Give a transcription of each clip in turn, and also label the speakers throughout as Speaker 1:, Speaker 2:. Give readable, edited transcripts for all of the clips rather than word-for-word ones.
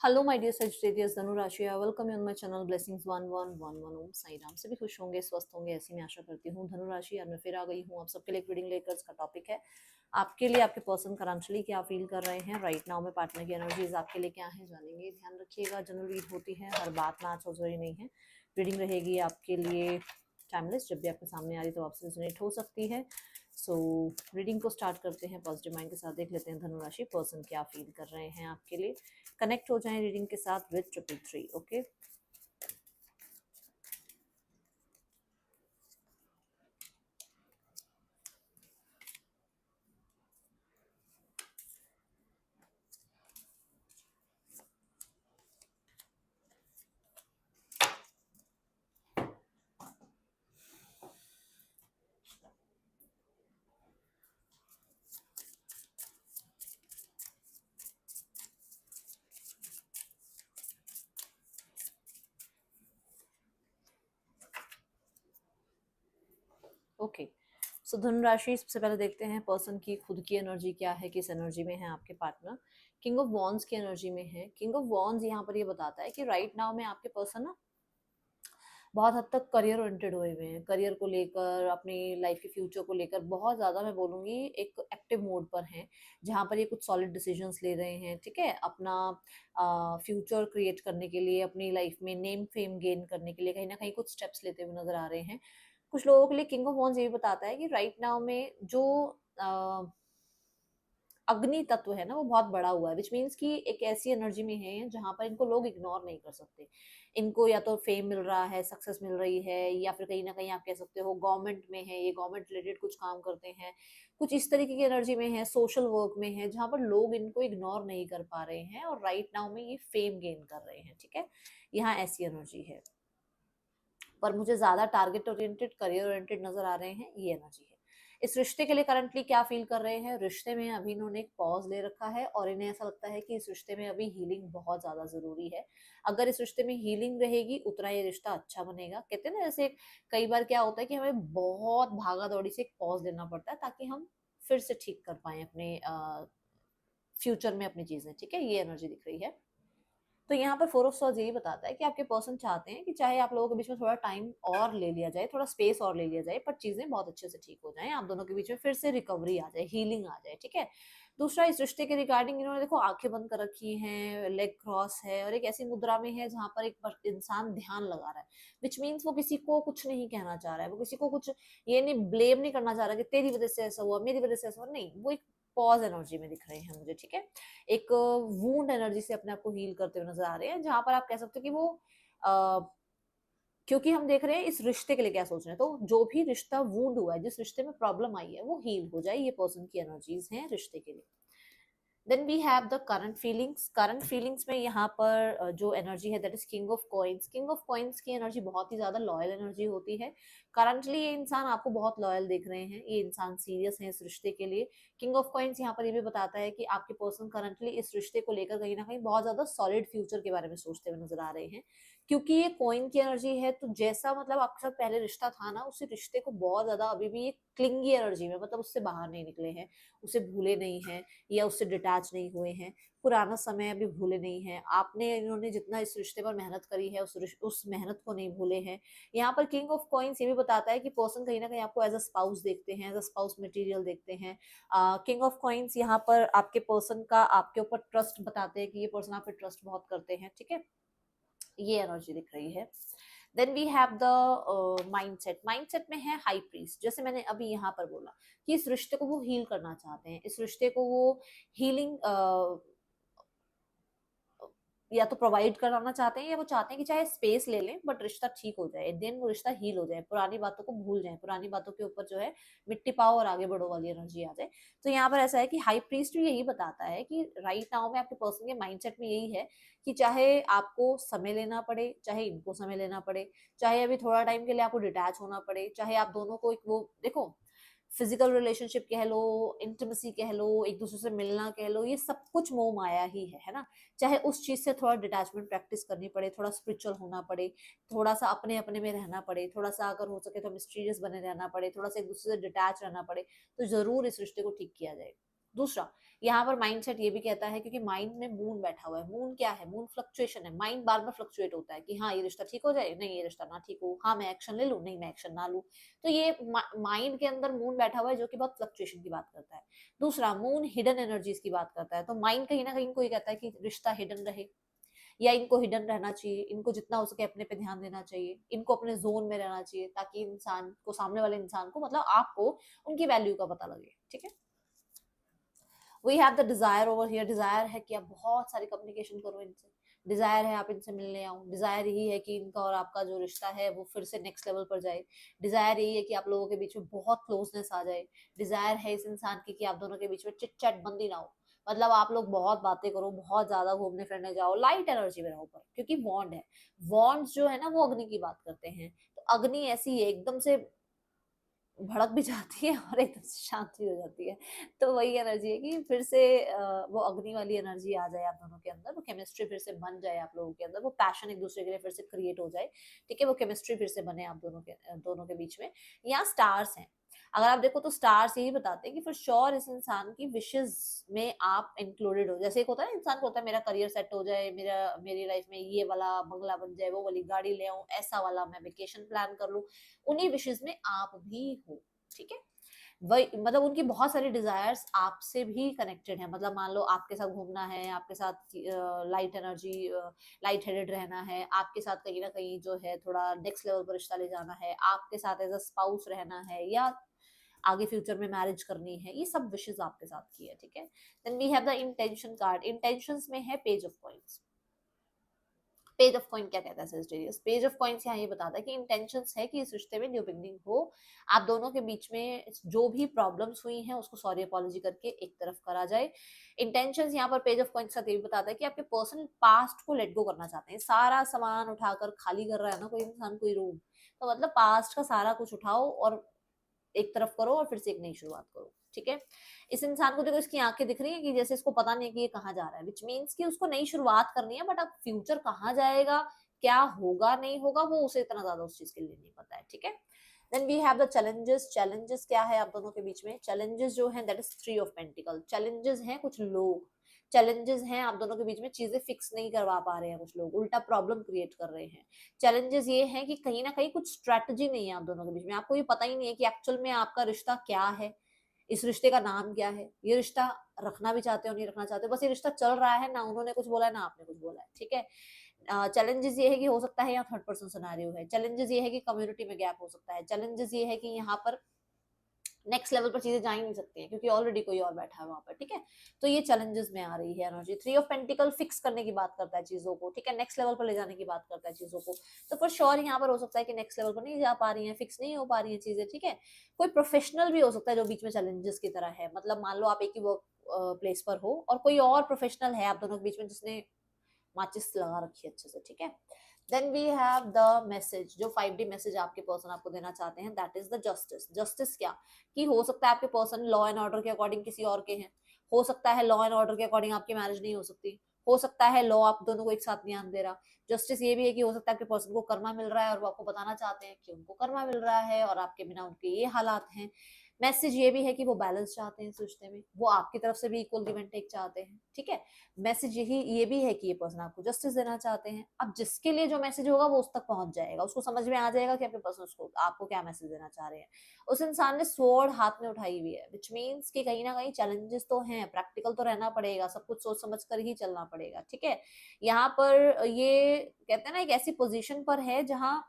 Speaker 1: Hello my dear Sagittarius धनु राशि, welcome you on my channel blessings 1111 ओम साई राम। सभी खुश होंगे, स्वस्थ होंगे, ऐसी मैं आशा करती हूँ। धनु राशि यार मैं फिर आ गई हूँ आप सबके लिए रीडिंग लेकर। इसका टॉपिक है आपके लिए आपके पर्सन करंटली क्या फील कर रहे हैं राइट नाउ में। पार्टनर की एनर्जीज आपके लिए क्या है जानेंगे। ध्यान रखिएगा, जनरल रीड होती है, हर बात मैच हो जरूरी नहीं है। रीडिंग रहेगी आपके लिए टाइमलेस, जब भी आपके सामने आ रही तो आपसे रिजोनेट हो सकती है। सो रीडिंग को स्टार्ट करते हैं पॉजिटिव माइंड के साथ। देख लेते हैं धनु राशि पर्सन क्या फील कर रहे हैं आपके लिए। कनेक्ट हो जाएं रीडिंग के साथ विद 333। Okay, okay. सो धनु राशि, सबसे पहले देखते हैं पर्सन की खुद की एनर्जी क्या है, किस एनर्जी में है आपके पार्टनर। किंग ऑफ वॉन्ड्स की एनर्जी में है। किंग ऑफ वॉन्ड्स यहाँ पर ये बताता है कि राइट नाउ में आपके पर्सन ना बहुत हद तक करियर ओरिएंटेड हुए हुए हैं। करियर को लेकर, अपनी लाइफ के फ्यूचर को लेकर बहुत ज़्यादा मैं बोलूँगी एक एक्टिव मोड पर हैं, जहाँ पर ये कुछ सॉलिड डिसीजंस ले रहे हैं। ठीक है, अपना फ्यूचर क्रिएट करने के लिए, अपनी लाइफ में नेम फेम गेन करने के लिए कहीं ना कहीं कुछ स्टेप्स लेते हुए नजर आ रहे हैं। कुछ लोगों के लिए किंग ऑफ वॉन्ड्स ये भी बताता है कि राइट नाउ में जो अग्नि तत्व है ना वो बहुत बड़ा हुआ है, विच मीन्स कि एक ऐसी एनर्जी में है जहां पर इनको लोग इग्नोर नहीं कर सकते। इनको या तो फेम मिल रहा है, सक्सेस मिल रही है, या फिर कहीं ना कहीं आप कह सकते हो गवर्नमेंट में है, ये गवर्नमेंट रिलेटेड कुछ काम करते हैं, कुछ इस तरीके की एनर्जी में है, सोशल वर्क में है, जहां पर लोग इनको इग्नोर नहीं कर पा रहे हैं और राइट नाउ में ये फेम गेन कर रहे हैं। ठीक है, यहाँ ऐसी एनर्जी है, पर मुझे ज्यादा टारगेट ओरिएंटेड, करियर ओरिएंटेड नजर आ रहे हैं, ये एनर्जी है। इस रिश्ते के लिए करंटली क्या फील कर रहे हैं, रिश्ते में अभी इन्होंने एक पॉज ले रखा है और इन्हें ऐसा लगता है कि इस रिश्ते में अभी हीलिंग बहुत ज्यादा जरूरी है। अगर इस रिश्ते में हीलिंग रहेगी उतना ये रिश्ता अच्छा बनेगा। कहते हैं ना, जैसे कई बार क्या होता है कि हमें बहुत भागा दौड़ी से एक पॉज लेना पड़ता है ताकि हम फिर से ठीक कर पाए अपने फ्यूचर में अपनी चीजें। ठीक है, ये एनर्जी दिख रही है। तो यहाँ पर फोर ऑफ सॉर्ड्स यही बताता है कि आपके पर्सन चाहते हैं कि चाहे आप लोगों के बीच में थोड़ा टाइम और ले लिया जाए, थोड़ा स्पेस और ले लिया जाए, पर चीजें बहुत अच्छे से ठीक हो जाएं, आप दोनों के बीच में फिर से रिकवरी आ जाए, हीलिंग आ जाए। ठीक है, दूसरा, इस रिश्ते के रिगार्डिंग इन्होंने देखो आंखें बंद कर रखी हैं, लेग क्रॉस है और एक ऐसी मुद्रा में है जहां पर एक इंसान ध्यान लगा रहा है, विच मीन्स वो किसी को कुछ नहीं कहना चाह रहा है, वो किसी को कुछ ये नहीं ब्लेम नहीं करना चाह रहा कि तेरी वजह से ऐसा हुआ, मेरी वजह से ऐसा हुआ, नहीं, वो एक पॉज एनर्जी में दिख रहे हैं मुझे। ठीक है, एक वूंड एनर्जी से अपने आप को हील करते हुए नजर आ रहे हैं, जहां पर आप कह सकते हो कि वो आ, क्योंकि हम देख रहे हैं इस रिश्ते के लिए क्या सोच रहे हैं, तो जो भी रिश्ता वूंड हुआ है, जिस रिश्ते में प्रॉब्लम आई है, वो हील हो जाए, ये पर्सन की एनर्जीज हैं रिश्ते के लिए। Then we have the current feelings. Current feelings में यहाँ पर जो एनर्जी है that is king of coins. King of coins की एनर्जी बहुत ही ज्यादा लॉयल एनर्जी होती है। करंटली ये इंसान आपको बहुत लॉयल देख रहे हैं, ये इंसान सीरियस है इस रिश्ते के लिए। किंग ऑफ कॉइन्स यहाँ पर ये भी बताता है कि आपके पर्सन करंटली इस रिश्ते को लेकर कहीं ना कहीं बहुत ज्यादा सॉलिड फ्यूचर के बारे में सोचते हुए नजर आ रहे हैं। क्योंकि ये कॉइन की एनर्जी है, तो जैसा मतलब आपके साथ पहले रिश्ता था ना, उसी रिश्ते को बहुत ज्यादा अभी भी ये क्लिंगी एनर्जी में, मतलब उससे बाहर नहीं निकले हैं, उसे भूले नहीं हैं या उससे डिटैच नहीं हुए हैं। पुराना समय अभी भूले नहीं है, आपने इन्होंने जितना इस रिश्ते पर मेहनत करी है उस मेहनत को नहीं भूले हैं। यहाँ पर किंग ऑफ कॉइन्स ये भी बताता है कि पर्सन कहीं ना कहीं आपको एज अ स्पाउस देखते हैं, एज अ स्पाउस मटेरियल देखते हैं। किंग ऑफ कॉइन्स यहाँ पर आपके पर्सन का आपके ऊपर ट्रस्ट बताते हैं कि ये पर्सन आप पे ट्रस्ट बहुत करते हैं। ठीक है, ये एनर्जी दिख रही है। Then we have the mindset. Mindset में है हाई प्रीस्ट, जैसे मैंने अभी यहाँ पर बोला कि इस रिश्ते को वो हील करना चाहते हैं, इस रिश्ते को वो हीलिंग या तो प्रोवाइड कराना चाहते हैं, या वो चाहते हैं कि चाहे स्पेस ले लें बट रिश्ता ठीक हो जाए, देन वो रिश्ता हील हो जाए, पुरानी बातों को भूल जाए, पुरानी बातों के ऊपर जो है मिट्टी पाओ और आगे बढ़ो वाली एनर्जी आ जाए। तो यहाँ पर ऐसा है कि हाई प्रीस्ट भी यही बताता है कि राइट नाउ में आपके पर्सन के माइंडसेट में यही है कि चाहे आपको समय लेना पड़े, चाहे इनको समय लेना पड़े, चाहे अभी थोड़ा टाइम के लिए आपको डिटैच होना पड़े, चाहे आप दोनों को एक वो देखो फिजिकल रिलेशनशिप कह लो, इंटीमेसी कह लो, एक दूसरे से मिलना कह लो, ये सब कुछ मोह माया ही है ना। चाहे उस चीज से थोड़ा डिटैचमेंट प्रैक्टिस करनी पड़े, थोड़ा स्पिरिचुअल होना पड़े, थोड़ा सा अपने अपने में रहना पड़े, थोड़ा सा अगर हो सके तो मिस्टीरियस बने रहना पड़े, थोड़ा सा एक दूसरे से डिटैच रहना पड़े, तो जरूर इस रिश्ते को ठीक किया जाए। दूसरा, यहाँ पर माइंडसेट ये भी कहता है, क्योंकि माइंड में मून बैठा हुआ है। मून क्या है? मून फ्लक्चुएशन है। माइंड बार बार फ्लक्चुएट होता है कि हाँ ये रिश्ता ठीक हो जाए, नहीं ये रिश्ता ना ठीक हो, हाँ मैं एक्शन ले लूँ, नहीं मैं एक्शन ना लूँ। तो ये माइंड के अंदर मून बैठा हुआ है जो कि बहुत फ्लक्चुएशन की बात करता है। दूसरा, मून हिडन एनर्जीज की बात करता है। तो माइंड कहीं ना कहीं कोई कहता है कि रिश्ता हिडन रहे, या इनको हिडन रहना चाहिए, इनको जितना हो सके अपने पे ध्यान देना चाहिए, इनको अपने जोन में रहना चाहिए, ताकि इंसान को, सामने वाले इंसान को, मतलब आपको उनकी वैल्यू का पता लगे। ठीक है। We have the desire over here. Desire है कि आप बहुत सारी कम्युनिकेशन करो इनसे, डिजायर है आप इनसे मिलने आओ, डिजायर यही है कि इनका और आपका जो रिश्ता है वो फिर से नेक्स्ट लेवल पर जाए, डिजायर यही है कि आप लोगों के बीच में बहुत क्लोजनेस आ जाए, डिजायर है इस इंसान की कि आप दोनों के बीच में चिट चैट बंदी ना हो, मतलब आप लोग बहुत बातें करो, बहुत ज्यादा घूमने फिरने जाओ, लाइट एनर्जी में रहो पर, क्योंकि बॉन्ड है। बॉन्ड्स जो है ना वो अग्नि की बात करते हैं। तो अग्नि ऐसी है, एकदम से भड़क भी जाती है और एकदम से शांत भी हो जाती है। तो वही एनर्जी है कि फिर से वो अग्नि वाली एनर्जी आ जाए आप दोनों के अंदर, वो केमिस्ट्री फिर से बन जाए आप लोगों के अंदर, वो पैशन एक दूसरे के लिए फिर से क्रिएट हो जाए। ठीक है, वो केमिस्ट्री फिर से बने आप दोनों के बीच में। यहाँ स्टार्स हैं, अगर आप देखो तो स्टार्स यही बताते हैं कि फॉर श्योर इस इंसान की विशेस में आप इंक्लूडेड हो। जैसे एक होता है इंसान को होता है मेरा करियर सेट हो जाए, मेरी लाइफ में ये वाला बंगला बन जाए, वो वाली गाड़ी ले आऊं, ऐसा वाला मैं वेकेशन प्लान कर लूं, उन्हीं विशेस में आप भी हो। ठीक है, वही मतलब उनकी बहुत सारी डिजायर्स आपसे भी कनेक्टेड है। मतलब मान लो आपके साथ घूमना है, आपके साथ लाइट एनर्जी, लाइट हेडेड रहना है, आपके साथ कहीं ना कहीं जो है थोड़ा नेक्स्ट लेवल पर रिश्ता ले जाना है, आपके साथ एज अ स्पाउस रहना है, या आगे फ्यूचर में मैरिज करनी है, ये सब विशेष आपके साथ की है। ठीक है। Then we have the intention card. Intentions में है page of coins. Page of coin क्या कहता है सेजिटेरियस? पेज ऑफ कॉइन्स यहाँ ये बताता है कि इंटेंशंस है कि इस रिश्ते में न्यू बिगनिंग हो, आप दोनों के बीच में जो भी प्रॉब्लम्स हुई हैं उसको सॉरी अपॉलॉजी करके एक तरफ करा जाए। इंटेंशंस यहाँ पर पेज ऑफ कॉइन्स का ये भी बताता है कि आपके पर्सन पास्ट को लेट गो करना चाहते हैं। सारा सामान उठाकर खाली कर रहा है ना कोई इंसान, कोई रूम, तो मतलब पास्ट का सारा कुछ उठाओ और एक तरफ करो और फिर से एक नई शुरुआत करो। ठीक है। इस इंसान को देखो, इसकी आंखें दिख रही है कि जैसे इसको पता नहीं है कि ये कहाँ जा रहा है, विच मीन्स कि उसको नई शुरुआत करनी है, बट अब फ्यूचर कहाँ जाएगा, क्या होगा नहीं होगा, वो उसे इतना ज्यादा उस चीज के लिए नहीं पता है। ठीक है। Then we have the challenges. Challenges क्या है आप दोनों के बीच में? चैलेंजेस जो है that is three of pentacle. Challenges हैं कुछ लोग, चैलेंजेस हैं आप दोनों के बीच में, चीजें फिक्स नहीं करवा पा रहे हैं कुछ लोग, उल्टा प्रॉब्लम क्रिएट कर रहे हैं। चैलेंजेस ये है कि कहीं ना कहीं कुछ स्ट्रेटजी नहीं है आप दोनों के बीच में, आपको ये पता ही नहीं है कि एक्चुअल में आपका रिश्ता क्या है, इस रिश्ते का नाम क्या है, ये रिश्ता रखना भी चाहते हो नहीं रखना चाहते हो, बस ये रिश्ता चल रहा है, ना उन्होंने कुछ बोला है ना आपने कुछ बोला है। ठीक है। चैलेंजेस ये है कि हो सकता है यहाँ थर्ड पर्सन सिनेरियो है, चैलेंजेस ये है कि कम्युनिटी में गैप हो सकता है, चैलेंजेस ये है कि यहाँ पर नेक्स्ट लेवल पर चीजें जा ही नहीं सकती हैं क्योंकि ऑलरेडी कोई और बैठा है वहां पर। ठीक है। तो ये चैलेंजेस में आ रही है energy. Three of pentacle fix करने की बात करता है चीजों को, ठीक है, नेक्स्ट लेवल पर ले जाने की बात करता है चीजों को। तो फॉर श्योर यहाँ पर हो सकता है कि नेक्स्ट लेवल पर नहीं जा पा रही है, फिक्स नहीं हो पा रही है चीजें। ठीक है। कोई प्रोफेशनल भी हो सकता है जो बीच में चैलेंजेस की तरह है, मतलब मान लो आप एक ही वर्क प्लेस पर हो और कोई और प्रोफेशनल है आप दोनों के बीच में जिसने माचिस लगा रखी है अच्छे से। ठीक है। Then we have the message, जो 5D मैसेज आपके पर्सन आपको देना चाहते हैं, that is the justice. Justice क्या, कि हो सकता है आपके पर्सन लॉ एंड ऑर्डर के अकॉर्डिंग किसी और के हैं, हो सकता है लॉ एंड ऑर्डर के अकॉर्डिंग आपकी मैरिज नहीं हो सकती, हो सकता है लॉ आप दोनों को एक साथ ध्यान दे रहा। जस्टिस ये भी है कि हो सकता है आपके पर्सन को कर्मा मिल रहा है और वो आपको बताना चाहते हैं कि उनको कर्मा मिल रहा है और आपके बिना उनके ये हालात हैं। मैसेज ये भी है कि वो बैलेंस चाहते हैं इस रिश्ते में, वो आपकी तरफ से भी इक्वल गिव एंड टेक चाहते हैं। ठीक है। मैसेज यही ये भी है कि ये पर्सन आपको जस्टिस देना चाहते हैं। अब जिसके लिए जो मैसेज होगा वो उस तक पहुंच जाएगा, उसको समझ में आ जाएगा कि आपके पर्सन उसको आपको क्या मैसेज देना चाह रहे हैं। उस इंसान ने स्वॉर्ड हाथ में उठाई हुई है, विच मीन्स कि कहीं ना कहीं चैलेंजेस तो हैं, प्रैक्टिकल तो रहना पड़ेगा, सब कुछ सोच समझ कर ही चलना पड़ेगा। ठीक है। यहाँ पर ये कहते हैं ना एक ऐसी पोजीशन पर है जहाँ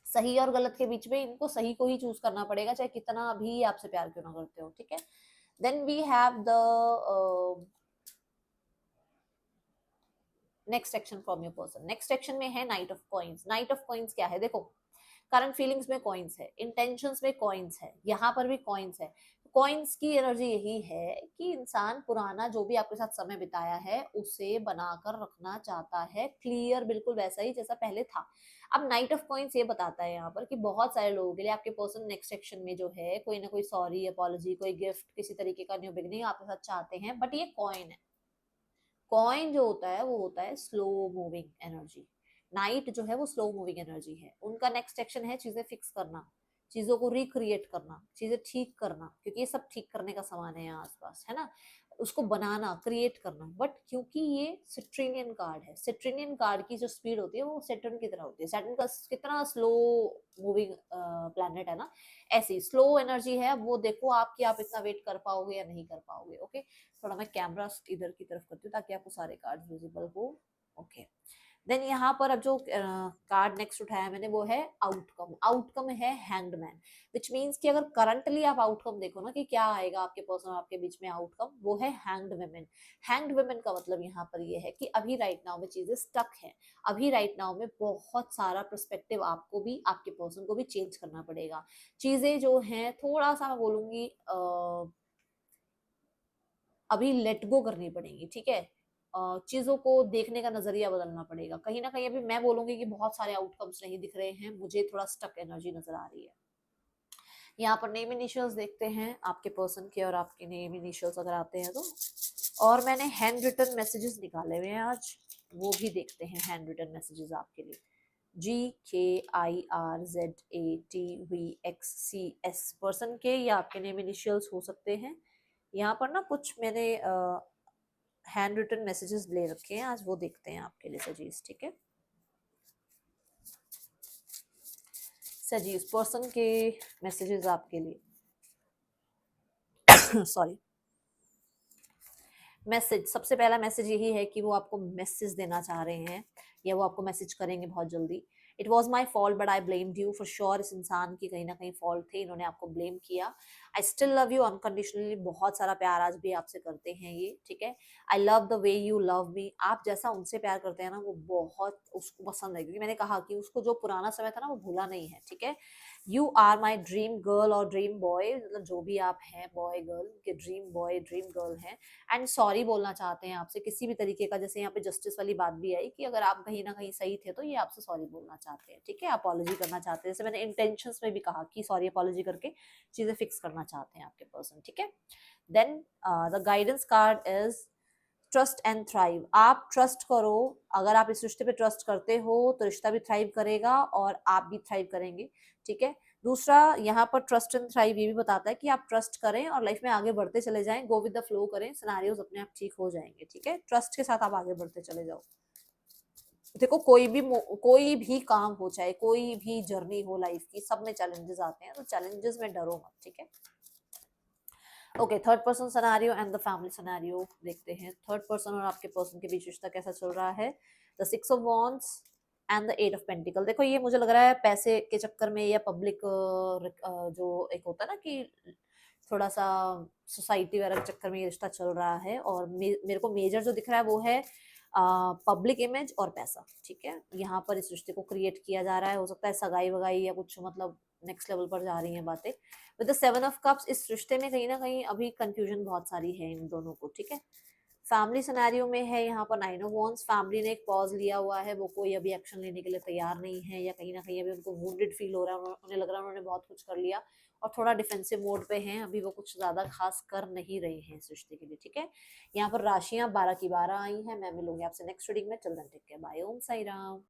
Speaker 1: सही और गलत के बीच में इनको सही को ही चूज करना पड़ेगा, चाहे कितना भी आपसे प्यार क्यों ना करते हो। ठीक है। Then we have the next action from your person. Next action में है knight of coins. Knight of coins क्या है? देखो, करंट फीलिंग्स में कॉइन्स है, इंटेंशंस में कॉइन्स है, यहाँ पर भी कॉइन्स है। कॉइन्स की एनर्जी यही है कि इंसान पुराना जो भी आपके साथ समय बिताया है उसे बनाकर रखना चाहता है, क्लियर बिल्कुल वैसा ही जैसा पहले था। अब नाइट ऑफ कॉइन्स ये बताता है यहाँ पर कि बहुत सारे लोगों के लिए आपके पर्सन नेक्स्ट सेक्शन में जो है कोई ना कोई सॉरी अपॉलॉजी, कोई गिफ्ट, किसी तरीके का न्यू बिगनिंग आपके साथ चाहते हैं, बट ये कॉइन है। कॉइन जो होता है वो होता है स्लो मूविंग एनर्जी। नाइट जो है वो स्लो मूविंग एनर्जी है, उनका नेक्स्ट एक्शन है चीजें फिक्स करना, चीजों को रिक्रिएट करना, चीजें ठीक करना, क्योंकि ये सब ठीक करने का सामान है यहाँ आसपास, है ना। उसको बनाना, क्रिएट करना। बट क्योंकि ये सिट्रिनियन कार्ड है, सिट्रिनियन कार्ड की जो स्पीड होती है वो सैटर्न की तरह होती है। सैटर्न का कितना स्लो मूविंग प्लैनेट है ना, ऐसी स्लो एनर्जी है। वो देखो आपकी, आप इतना वेट कर पाओगे या नहीं कर पाओगे। ओके, थोड़ा मैं कैमरा इधर की तरफ करती हूँ ताकि आपको सारे कार्ड विजिबल हो। ओके, देन यहाँ पर अब जो कार्ड नेक्स्ट उठाया मैंने वो है आउटकम। आउटकम है हैंग्ड मैन, विच मीन्स कि अगर करंटली आप आउटकम देखो ना कि क्या आएगा आपके पर्सन और आपके बीच में आउटकम, वो है हैंग्ड वुमेन। हैंग्ड वुमेन का मतलब यहाँ पर ये है कि अभी राइट नाउ में चीजें स्टक हैं। अभी राइट नाउ में बहुत सारा पर्सपेक्टिव आपको भी, आपके पर्सन को भी चेंज करना पड़ेगा। चीजें जो हैं थोड़ा सा मैं बोलूंगी अभी लेट गो करनी पड़ेगी, ठीक है। चीजों को देखने का नजरिया बदलना पड़ेगा। कहीं ना कहीं अभी मैं बोलूंगी कि बहुत सारे आउटकम्स नहीं दिख रहे हैं, मुझे थोड़ा स्टक एनर्जी नजर आ रही है। यहाँ पर नेम इनिशियल्स देखते हैं आपके पर्सन के, और आपके नेम इनिशियल्स अगर आते हैं तो। और मैंने हैंड रिटन मैसेजेस निकाले हुए हैं आज, वो भी देखते हैं हैंड रिटन मैसेजेस आपके लिए। GKIRZATVXCS पर्सन के या आपके नेम इनिशियल्स हो सकते हैं। यहाँ पर ना कुछ मैंने हैंड रिटन मैसेजेस ले रखे हैं आज, वो देखते हैं आपके लिए सजीज, ठीक है। सजीज पर्सन के मैसेजेस आपके लिए सॉरी। मैसेज, सबसे पहला मैसेज यही है कि वो आपको मैसेज देना चाह रहे हैं या वो आपको मैसेज करेंगे बहुत जल्दी। It was my fault but I blamed you. For sure इस इंसान की कहीं ना कहीं फॉल्ट थी, इन्होंने आपको ब्लेम किया। I still love you unconditionally, बहुत सारा प्यार आज भी आपसे करते हैं ये, ठीक है। I love the way you love me, आप जैसा उनसे प्यार करते हैं ना वो बहुत उसको पसंद है, क्योंकि मैंने कहा कि उसको जो पुराना समय था ना वो भूला नहीं है, ठीक है। You are my dream girl और ड्रीम बॉय, मतलब जो भी आप हैं बॉय गर्ल के ड्रीम बॉय ड्रीम गर्ल हैं। एंड सॉरी बोलना चाहते हैं आपसे किसी भी तरीके का, जैसे यहाँ पे जस्टिस वाली बात भी आई कि अगर आप कहीं ना कहीं सही थे तो ये आपसे सॉरी बोलना चाहते हैं, ठीक है। अपॉलॉजी करना चाहते हैं, जैसे मैंने इंटेंशंस में भी कहा कि सॉरी अपॉलॉजी करके चीजें फिक्स करना चाहते हैं आपके पर्सन, ठीक है। Then the guidance card is trust and thrive. आप ट्रस्ट करो, अगर आप इस रिश्ते पे ट्रस्ट करते हो तो रिश्ता भी थ्राइव करेगा और आप भी थ्राइव करेंगे, ठीक है। दूसरा यहाँ पर ट्रस्ट एंड थ्राइव ये भी बताता है कि आप ट्रस्ट करें और लाइफ में आगे बढ़ते चले जाएं, गो विद द फ्लो करें, सिनेरियोज अपने आप ठीक हो जाएंगे, ठीक है। ट्रस्ट के साथ आप आगे बढ़ते चले जाओ। देखो कोई भी काम हो, चाहे कोई भी जर्नी हो लाइफ की, सब में चैलेंजेस आते हैं, तो चैलेंजेस में डरो मत, ठीक है। Okay, third person scenario and the family scenario देखते हैं। थर्ड पर्सन और आपके पर्सन के बीच रिश्ता कैसा चल रहा है। The six of wands and the eight of pentacle. देखो ये मुझे लग रहा है पैसे के चक्कर में या पब्लिक जो एक होता है ना कि थोड़ा सा सोसाइटी वगैरह के चक्कर में ये रिश्ता चल रहा है। और मेरे को मेजर जो दिख रहा है वो है पब्लिक इमेज और पैसा, ठीक है। यहाँ पर इस रिश्ते को क्रिएट किया जा रहा है, हो सकता है सगाई वगाई या कुछ, मतलब नेक्स्ट लेवल पर जा रही हैं बातें। With the seven of cups इस रिश्ते में कहीं ना कहीं अभी कंफ्यूजन बहुत सारी है इन दोनों को, ठीक है। फैमिली सिनेरियो में है यहाँ पर नाइन ऑफ वॉन्ड्स। फैमिली ने एक पॉज लिया हुआ है, वो कोई अभी एक्शन लेने के लिए तैयार नहीं है, या कहीं ना कहीं अभी उनको वुंडेड फील हो रहा है, उन्हें लग रहा है उन्होंने बहुत कुछ कर लिया और थोड़ा डिफेंसिव मोड पे हैं अभी, वो कुछ ज्यादा खास कर नहीं रहे हैं इस रिश्ते के लिए, ठीक है। यहाँ पर राशियां 12 की 12 आई हैं। मैं मिलूंगी आपसे नेक्स्ट रीडिंग में, चल देन टेक केयर, बाय, ओम साई राम।